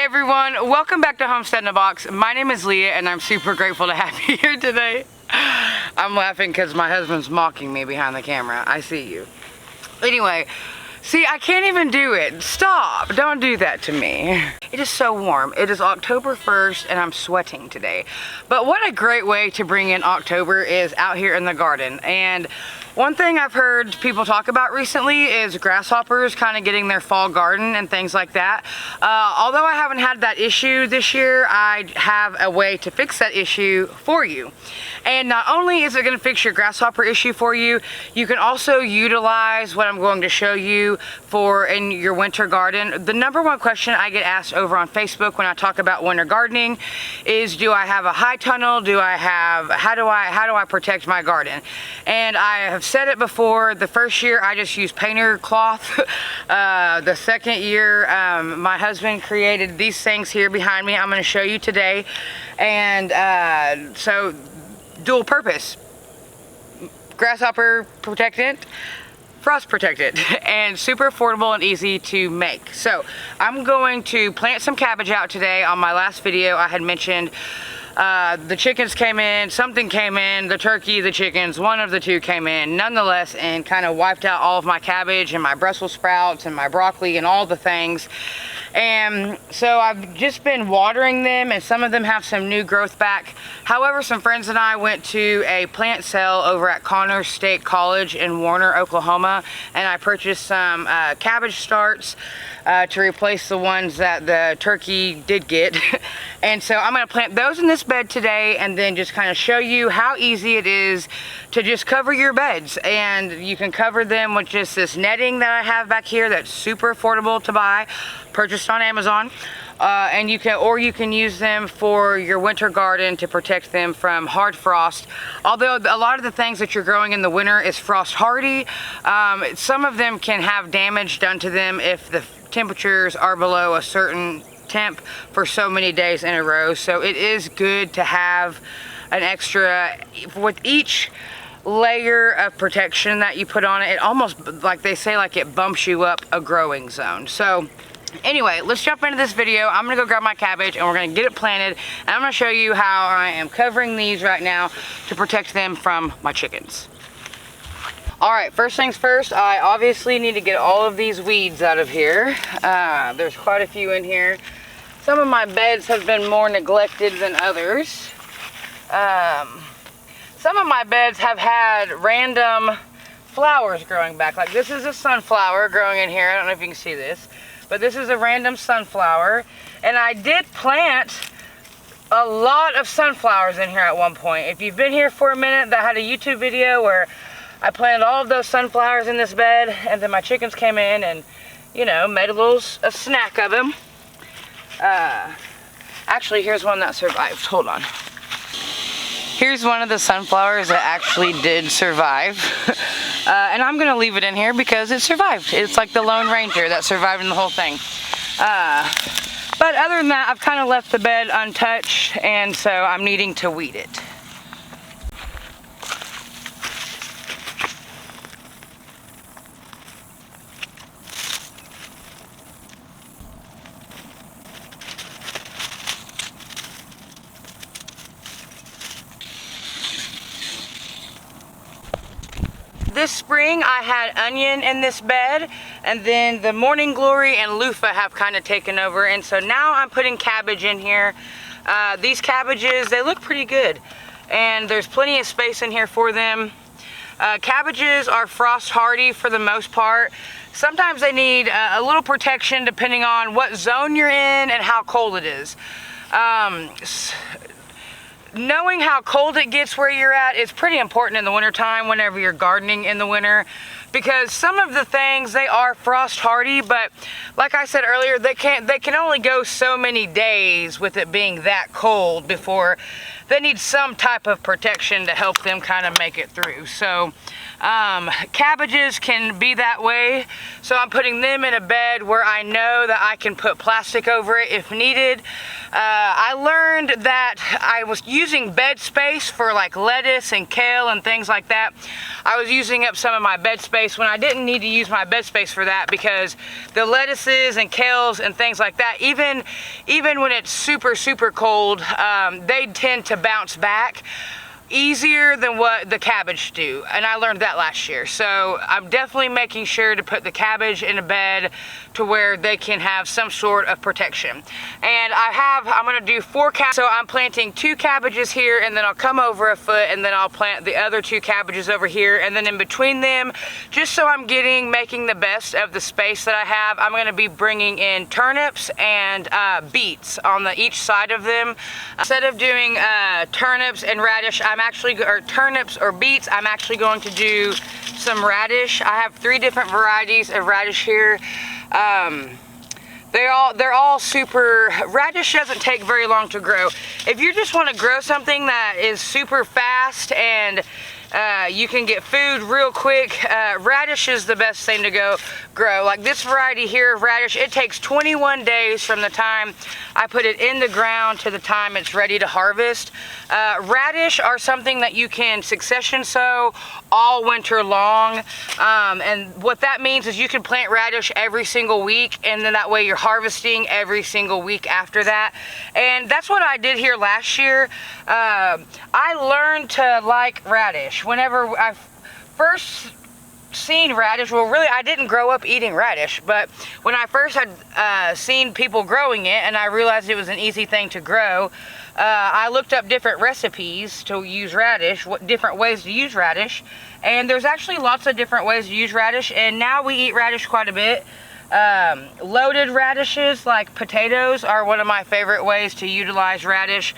everyone, welcome back to Homestead in a Box. My name is Leah and I'm super grateful to have you here today. I'm laughing because my husband's mocking me behind the camera. I see you. Anyway, see, I can't even do it. Stop, don't do that to me. It is so warm. It is October 1st and I'm sweating today. But what a great way to bring in October is out here in the garden. And one thing I've heard people talk about recently is grasshoppers kind of getting their fall garden and things like that. Although I haven't had that issue this year, I have a way to fix that issue for you. And not only is it going to fix your grasshopper issue for you, you can also utilize what I'm going to show you for in your winter garden. The number one question I get asked over on Facebook when I talk about winter gardening is, do I have a high tunnel? How do I protect my garden? And I have said it before, the first year I just used painter cloth. The second year my husband created these things here behind me I'm going to show you today. And so dual purpose, grasshopper protectant, frost protectant, and super affordable and easy to make. So I'm going to plant some cabbage out today. On my last video I had mentioned the chickens came in, something came in, the turkey, the chickens, one of the two came in nonetheless and kind of wiped out all of my cabbage and my Brussels sprouts and my broccoli and all the things. And so I've just been watering them and some of them have some new growth back. However, some friends and I went to a plant sale over at Connors State College in Warner, Oklahoma, and I purchased some cabbage starts to replace the ones that the turkey did get. And so I'm going to plant those in this bed today and then just kind of show you how easy it is to just cover your beds. And you can cover them with just this netting that I have back here that's super affordable to buy, purchased on Amazon. And you can use them for your winter garden to protect them from hard frost. Although a lot of the things that you're growing in the winter is frost hardy, some of them can have damage done to them if the temperatures are below a certain temp for so many days in a row. So it is good to have an extra with each layer of protection that you put on it. It almost, like they say, like it bumps you up a growing zone. So anyway, let's jump into this video. I'm gonna go grab my cabbage and we're gonna get it planted, and I'm gonna show you how I am covering these right now to protect them from my chickens. All right, first things first, I obviously need to get all of these weeds out of here. There's quite a few in here. Some of my beds have been more neglected than others. Some of my beds have had random flowers growing back. Like this is a sunflower growing in here. I don't know if you can see this, but this is a random sunflower. And I did plant a lot of sunflowers in here at one point. If you've been here for a minute, that had a YouTube video where I planted all of those sunflowers in this bed, and then my chickens came in and, you know, made a snack of them. Actually, here's one that survived. Hold on. Here's one of the sunflowers that actually did survive. And I'm gonna leave it in here because it survived. It's like the Lone Ranger that survived in the whole thing. But other than that, I've kind of left the bed untouched, and so I'm needing to weed it. This spring I had onion in this bed, and then the Morning Glory and loofah have kind of taken over, and so now I'm putting cabbage in here. These cabbages, they look pretty good, and there's plenty of space in here for them. Cabbages are frost hardy for the most part. Sometimes they need a little protection depending on what zone you're in and how cold it is. Knowing how cold it gets where you're at is pretty important in the wintertime whenever you're gardening in the winter, because some of the things, they are frost hardy, but like I said earlier, they can only go so many days with it being that cold before they need some type of protection to help them kind of make it through. So Cabbages can be that way, so I'm putting them in a bed where I know that I can put plastic over it if needed. I learned that I was using bed space for like lettuce and kale and things like that. I was using up some of my bed space when I didn't need to use my bed space for that, because the lettuces and kales and things like that, even when it's super cold, they tend to bounce back easier than what the cabbage do, and I learned that last year. So I'm definitely making sure to put the cabbage in a bed to where they can have some sort of protection. And I'm gonna do 4 cabbages, so I'm planting 2 cabbages here, and then I'll come over a foot, and then I'll plant the other 2 cabbages over here, and then in between them, just so I'm making the best of the space that I have, I'm gonna be bringing in turnips and beets on each side of them. Instead of doing turnips and radish, or turnips or beets, I'm actually going to do some radish. I have 3 different varieties of radish here. They're all super. Radish doesn't take very long to grow. If you just want to grow something that is super fast and you can get food real quick, radish is the best thing to grow. Like this variety here of radish, it takes 21 days from the time I put it in the ground to the time it's ready to harvest. Radish are something that you can succession sow all winter long, and what that means is you can plant radish every single week, and then that way you're harvesting every single week after that. And that's what I did here last year. I learned to like radish whenever I first seen radish. Well, really, I didn't grow up eating radish, but when I first had seen people growing it and I realized it was an easy thing to grow, I looked up different recipes to use radish, different ways to use radish, and there's actually lots of different ways to use radish, and now we eat radish quite a bit. Loaded radishes like potatoes are one of my favorite ways to utilize radish.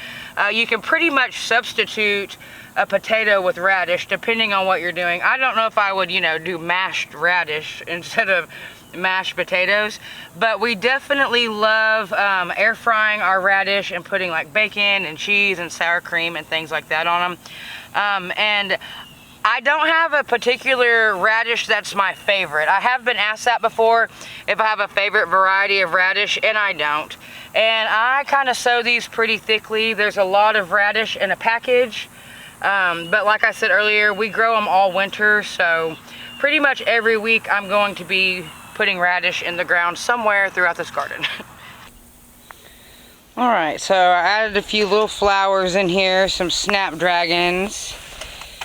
You can pretty much substitute a potato with radish depending on what you're doing. I don't know if I would, do mashed radish instead of mashed potatoes, but we definitely love air frying our radish and putting like bacon and cheese and sour cream and things like that on them. And I don't have a particular radish that's my favorite. I have been asked that before, if I have a favorite variety of radish, and I don't. And I kind of sow these pretty thickly. There's a lot of radish in a package, but like I said earlier, we grow them all winter, so pretty much every week I'm going to be putting radish in the ground somewhere throughout this garden. Alright, so I added a few little flowers in here, some snapdragons,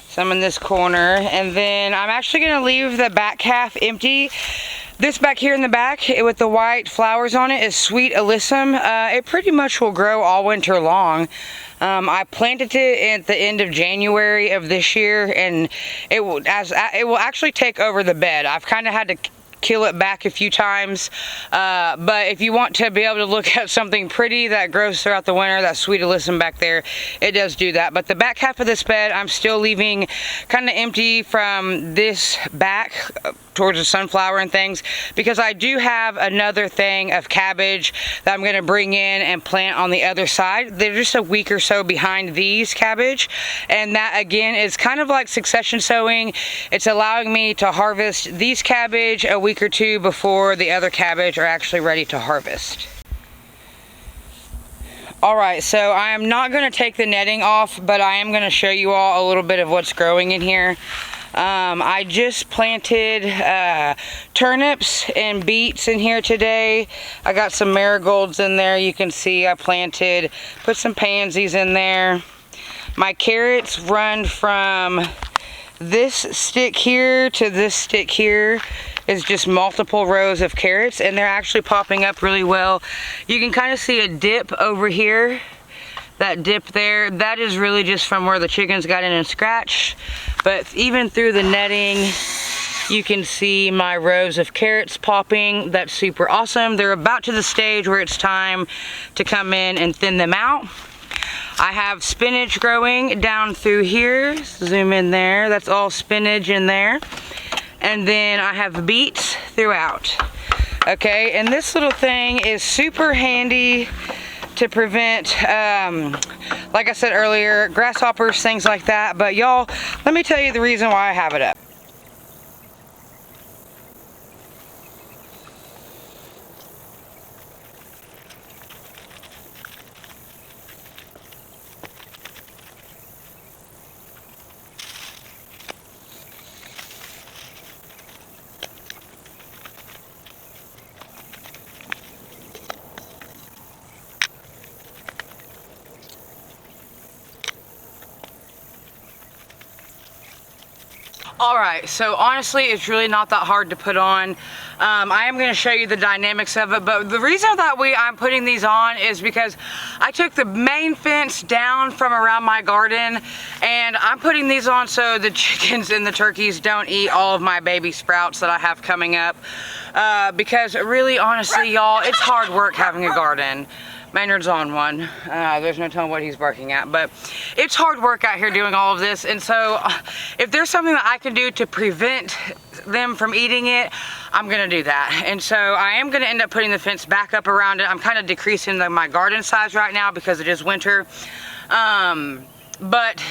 some in this corner, and then I'm actually going to leave the back half empty. This back here in the back with the white flowers on it is Sweet Alyssum. It pretty much will grow all winter long. I planted it at the end of January of this year, and it will actually take over the bed. I've kind of had to kill it back a few times, but if you want to be able to look at something pretty that grows throughout the winter, that Sweet Alyssum back there, it does do that. But the back half of this bed I'm still leaving kind of empty from this back towards the sunflower and things, because I do have another thing of cabbage that I'm going to bring in and plant on the other side. They're just a week or so behind these cabbage, and that again is kind of like succession sowing. It's allowing me to harvest these cabbage a week or two before the other cabbage are actually ready to harvest. Alright, so I am not going to take the netting off, but I am going to show you all a little bit of what's growing in here. I just planted turnips and beets in here today. I got some marigolds in there. You can see I put some pansies in there. My carrots run from this stick here to this stick here. Is just multiple rows of carrots, and they're actually popping up really well. You can kind of see a dip over here. That dip there, that is really just from where the chickens got in and scratched. But even through the netting, you can see my rows of carrots popping. That's super awesome. They're about to the stage where it's time to come in and thin them out. I have spinach growing down through here. Zoom in there. That's all spinach in there. And then I have beets throughout. Okay, and this little thing is super handy to prevent, like I said earlier, grasshoppers, things like that. But y'all, let me tell you the reason why I have it up. All right, so honestly, it's really not that hard to put on. I am going to show you the dynamics of it, but the reason that I'm putting these on is because I took the main fence down from around my garden, and I'm putting these on so the chickens and the turkeys don't eat all of my baby sprouts that I have coming up. Because really, honestly, y'all, it's hard work having a garden. Maynard's on one. There's no telling what he's barking at, but it's hard work out here doing all of this. And so if there's something that I can do to prevent them from eating it, I'm gonna do that. And so I am gonna end up putting the fence back up around it. I'm kind of decreasing my garden size right now because it is winter. But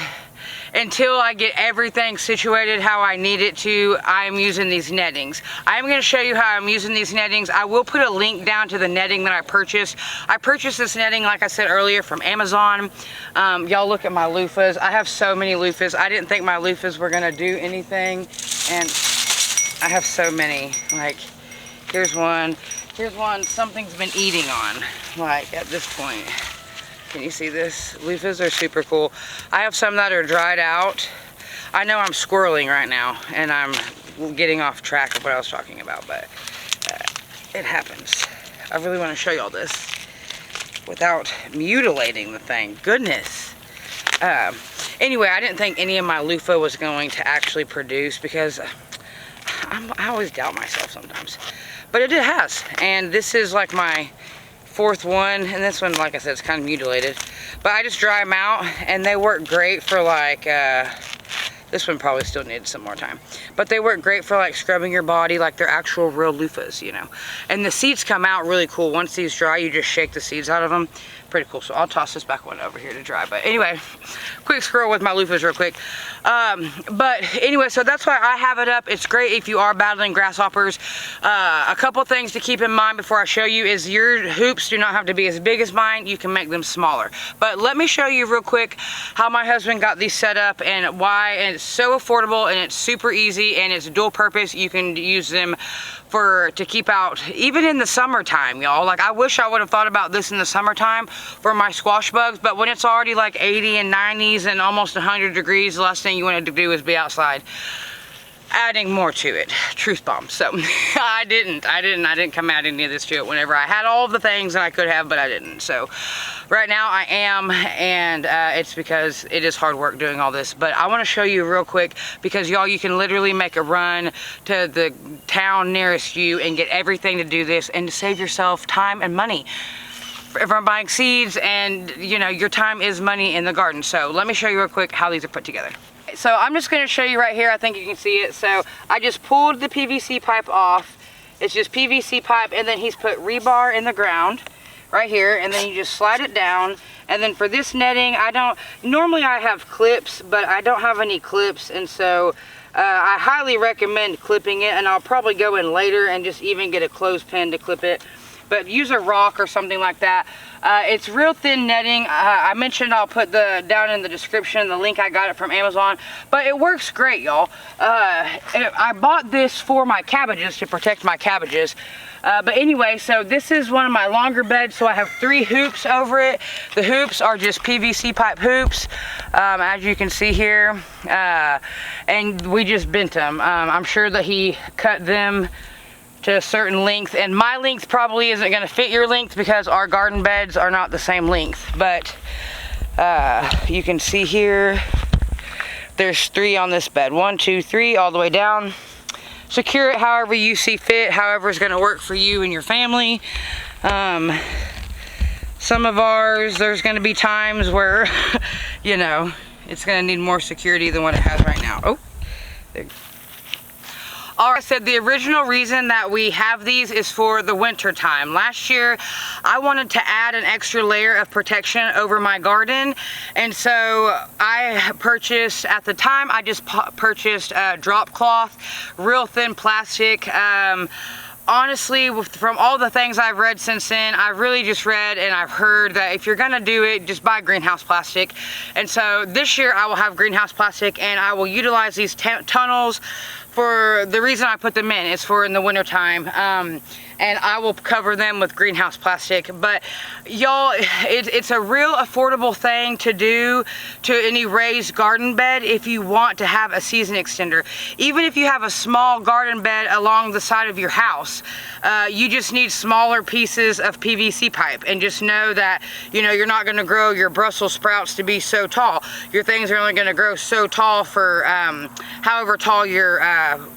until I get everything situated how I need it to, I'm using these nettings. I am going to show you how I'm using these nettings. I will put a link down to the netting that I purchased. I purchased this netting, like I said earlier, from Amazon. Y'all look at my loofahs. I have so many loofahs. I didn't think my loofahs were going to do anything, and I have so many. Like, here's one something's been eating on, like, at this point. Can you see this? Loofahs are super cool. I have some that are dried out. I know I'm squirreling right now, and I'm getting off track of what I was talking about, but it happens. I really want to show y'all this without mutilating the thing. Goodness. Anyway, I didn't think any of my loofah was going to actually produce because I always doubt myself sometimes. But it has, and this is like my fourth one, and this one, like I said, it's kind of mutilated, but I just dry them out and they work great for like this one probably still needs some more time, but they work great for like scrubbing your body like they're actual real loofahs, you know. And the seeds come out really cool. Once these dry, you just shake the seeds out of them. Pretty cool. So I'll toss this back one over here to dry. But anyway, quick scroll with my loofahs real quick. But anyway, so that's why I have it up. It's great if you are battling grasshoppers. A couple things to keep in mind before I show you is your hoops do not have to be as big as mine. You can make them smaller. But let me show you real quick how my husband got these set up and why. And it's so affordable and it's super easy and it's dual purpose. You can use them to keep out even in the summertime, y'all. Like, I wish I would have thought about this in the summertime for my squash bugs, but when it's already like 80 and 90s and almost 100 degrees, the last thing you wanted to do is be outside adding more to it. Truth bomb. So I didn't come add any of this to it whenever I had all of the things that I could have, but I didn't. So right now I am, and it's because it is hard work doing all this. But I want to show you real quick because y'all, you can literally make a run to the town nearest you and get everything to do this and to save yourself time and money from buying seeds, and you know, your time is money in the garden. So let me show you real quick how these are put together. So I'm just going to show you right here. I think you can see it. So I just pulled the PVC pipe off. It's just PVC pipe, and then he's put rebar in the ground right here, and then you just slide it down. And then for this netting, normally I have clips, but I don't have any clips, and so I highly recommend clipping it, and I'll probably go in later and just even get a clothespin to clip it. But use a rock or something like that. It's real thin netting. I mentioned I'll put down in the description the link. I got it from Amazon, but it works great, y'all. I bought this for my cabbages to protect my cabbages. But anyway, so this is one of my longer beds, so I have 3 hoops over it. The hoops are just PVC pipe hoops, as you can see here, and we just bent them. I'm sure that he cut them to a certain length, and my length probably isn't going to fit your length because our garden beds are not the same length. But you can see here there's 3 on this bed, 1, 2, 3 all the way down. Secure it however you see fit, however is going to work for you and your family. Some of ours, there's going to be times where you know, it's going to need more security than what it has right now. Oh, there. Alright, I said the original reason that we have these is for the winter time. Last year, I wanted to add an extra layer of protection over my garden, and so I purchased, at the time, I just purchased drop cloth, real thin plastic. Honestly, from all the things I've read since then, I've really just read and I've heard that if you're gonna do it, just buy greenhouse plastic. And so this year I will have greenhouse plastic, and I will utilize these tunnels for the reason I put them in is for in the winter time. and I will cover them with greenhouse plastic. But y'all, it's a real affordable thing to do to any raised garden bed if you want to have a season extender. Even if you have a small garden bed along the side of your house, you just need smaller pieces of PVC pipe, and just know that, you know, you're not going to grow your Brussels sprouts to be so tall. Your things are only going to grow so tall for however tall your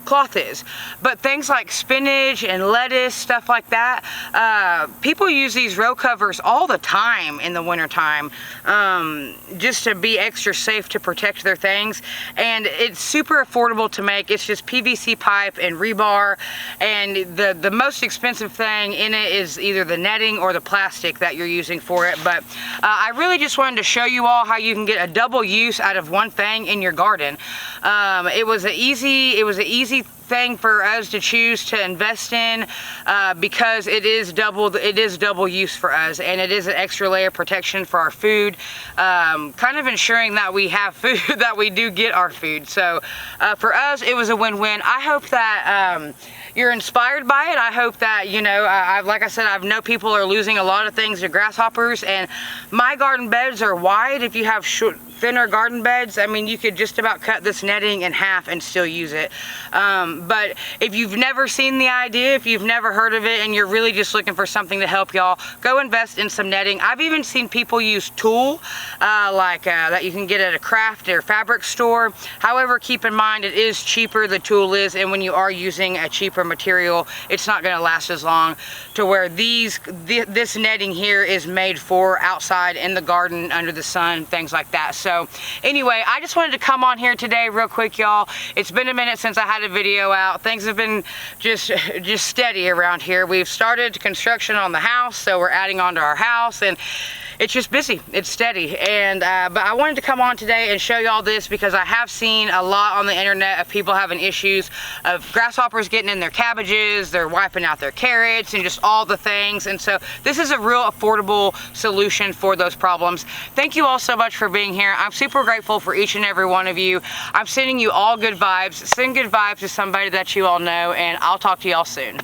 cloth is. But things like spinach and lettuce, stuff like that, people use these row covers all the time in the wintertime, just to be extra safe to protect their things. And it's super affordable to make. It's just PVC pipe and rebar, and the most expensive thing in it is either the netting or the plastic that you're using for it. But I really just wanted to show you all how you can get a double use out of one thing in your garden. It was an easy thing for us to choose to invest in, because it is double use for us, and it is an extra layer of protection for our food, kind of ensuring that we have food, that we do get our food. So for us, it was a win-win. I hope that you're inspired by it. I hope that, you know, like I said, I know people are losing a lot of things to grasshoppers, and my garden beds are wide. If you have thinner garden beds, I mean, you could just about cut this netting in half and still use it. But if you've never seen the idea, if you've never heard of it, and you're really just looking for something to help y'all, go invest in some netting. I've even seen people use tulle, that you can get at a craft or fabric store. However, keep in mind, it is cheaper, the tulle is, and when you are using a cheaper material, it's not going to last as long, to where this netting here is made for outside in the garden, under the sun, things like that. So anyway, I just wanted to come on here today real quick, y'all. It's been a minute since I had a video out. Things have been just steady around here. We've started construction on the house, so we're adding on to our house, and it's just busy. It's steady. And but I wanted to come on today and show y'all this, because I have seen a lot on the internet of people having issues of grasshoppers getting in their cabbages, they're wiping out their carrots, and just all the things. And so this is a real affordable solution for those problems. Thank you all so much for being here. I'm super grateful for each and every one of you. I'm sending you all good vibes. Send good vibes to somebody that you all know, and I'll talk to y'all soon.